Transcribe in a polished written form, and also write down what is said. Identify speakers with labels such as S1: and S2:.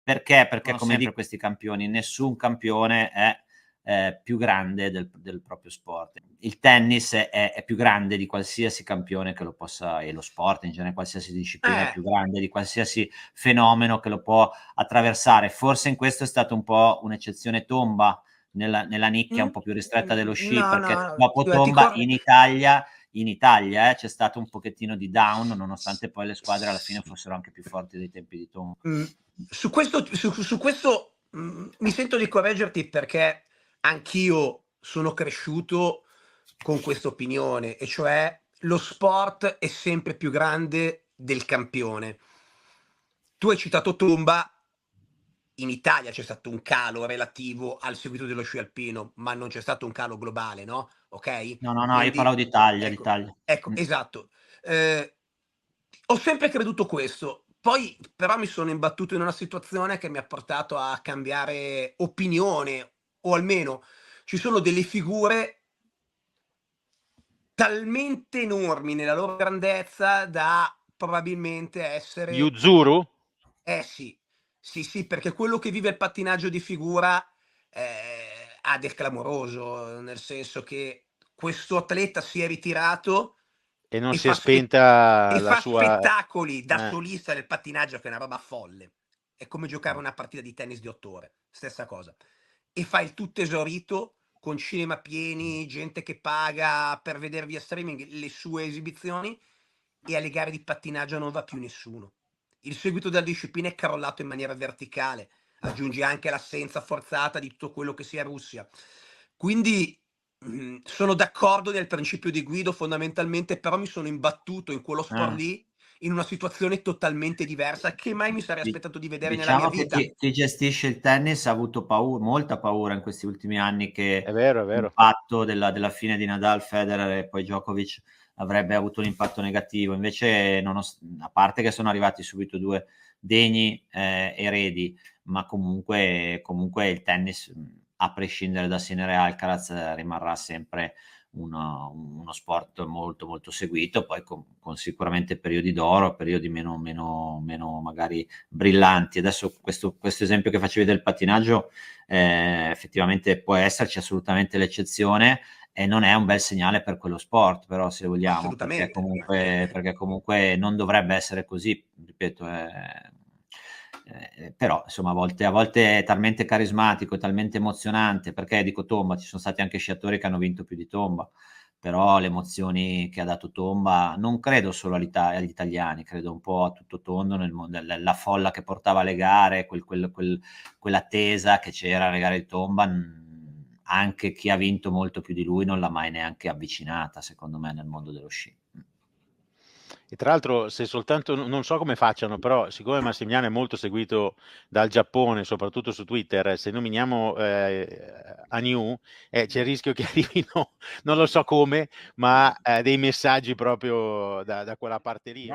S1: Perché
S2: Sono
S1: come
S2: sempre
S1: dico questi campioni, nessun campione è più grande del proprio sport. Il tennis è più grande di qualsiasi campione che lo possa, e lo sport in genere, qualsiasi disciplina è
S3: Eh.
S1: più grande di qualsiasi fenomeno che lo può attraversare. Forse in questo è stato un po' un'eccezione Tomba, nella nicchia un po' più ristretta dello sci,
S3: No,
S1: perché
S3: no,
S1: dopo Tomba in Italia c'è stato un pochettino di down, nonostante poi le squadre alla fine fossero anche più forti dei tempi di Tomba.
S3: Su questo, mi sento di correggerti perché anch'io sono cresciuto con questa opinione, e cioè lo sport è sempre più grande del campione. Tu hai citato Tomba, in Italia c'è stato un calo relativo al seguito dello sci alpino, ma non c'è stato un calo globale, no, okay?
S1: No, io
S3: Quindi
S1: parlavo d'Italia,
S3: ecco,
S1: d'Italia.
S3: ecco, esatto. Ehm, Ho sempre creduto questo, poi però mi sono imbattuto in una situazione che mi ha portato a cambiare opinione, o almeno ci sono delle figure talmente enormi nella loro grandezza da probabilmente essere
S2: Yuzuru?
S3: sì. Sì, sì, perché quello che vive il pattinaggio di figura, ha del clamoroso, nel senso che questo atleta si è ritirato
S2: E non
S3: e
S2: si è
S3: fa s
S2: spenta
S3: e
S2: la
S3: fa
S2: sua
S3: spettacoli da solista nel pattinaggio, che è una roba folle. È come giocare una partita di tennis di 8 ore, stessa cosa. E fa il tutto esaurito, con cinema pieni, gente che paga per vedere via streaming le sue esibizioni, e alle gare di pattinaggio non va più nessuno. Il seguito della disciplina è crollato in maniera verticale. Aggiungi anche l'assenza forzata di tutto quello che sia Russia. Quindi sono d'accordo nel principio di Guido fondamentalmente, però mi sono imbattuto in quello sport
S1: Ah.
S3: lì, in una situazione totalmente diversa che mai mi sarei
S1: Di
S3: aspettato di vedere nella mia
S1: diciamo che
S3: vita.
S1: chi gestisce il tennis ha avuto molta paura in questi ultimi anni
S2: È
S1: che
S2: vero, è vero.
S1: l'impatto della fine di Nadal, Federer e poi Djokovic avrebbe avuto un impatto negativo. Invece a parte che sono arrivati subito 2 degni eredi, ma comunque il tennis, a prescindere da Sinner e Alcaraz, rimarrà sempre uno sport molto, molto seguito, poi con sicuramente periodi d'oro, periodi meno magari brillanti. Adesso questo esempio che facevi del pattinaggio, effettivamente può esserci assolutamente l'eccezione, e non è un bel segnale per quello sport, però, se vogliamo,
S3: Assolutamente.
S1: perché comunque non dovrebbe essere così, ripeto, però insomma a volte è talmente carismatico, è talmente emozionante, perché dico Tomba, ci sono stati anche sciatori che hanno vinto più di Tomba, però le emozioni che ha dato Tomba, non credo solo agli italiani, credo un po' a tutto tondo nel mondo, la folla che portava alle gare, quell'attesa che c'era alle gare di Tomba, anche chi ha vinto molto più di lui non l'ha mai neanche avvicinata, secondo me, nel mondo dello sci.
S2: E tra l'altro, se soltanto non so come facciano, però siccome Massimiliano è molto seguito dal Giappone, soprattutto su Twitter, se nominiamo Hanyu, c'è il rischio che arrivino, non lo so come, ma dei messaggi proprio da quella parte lì.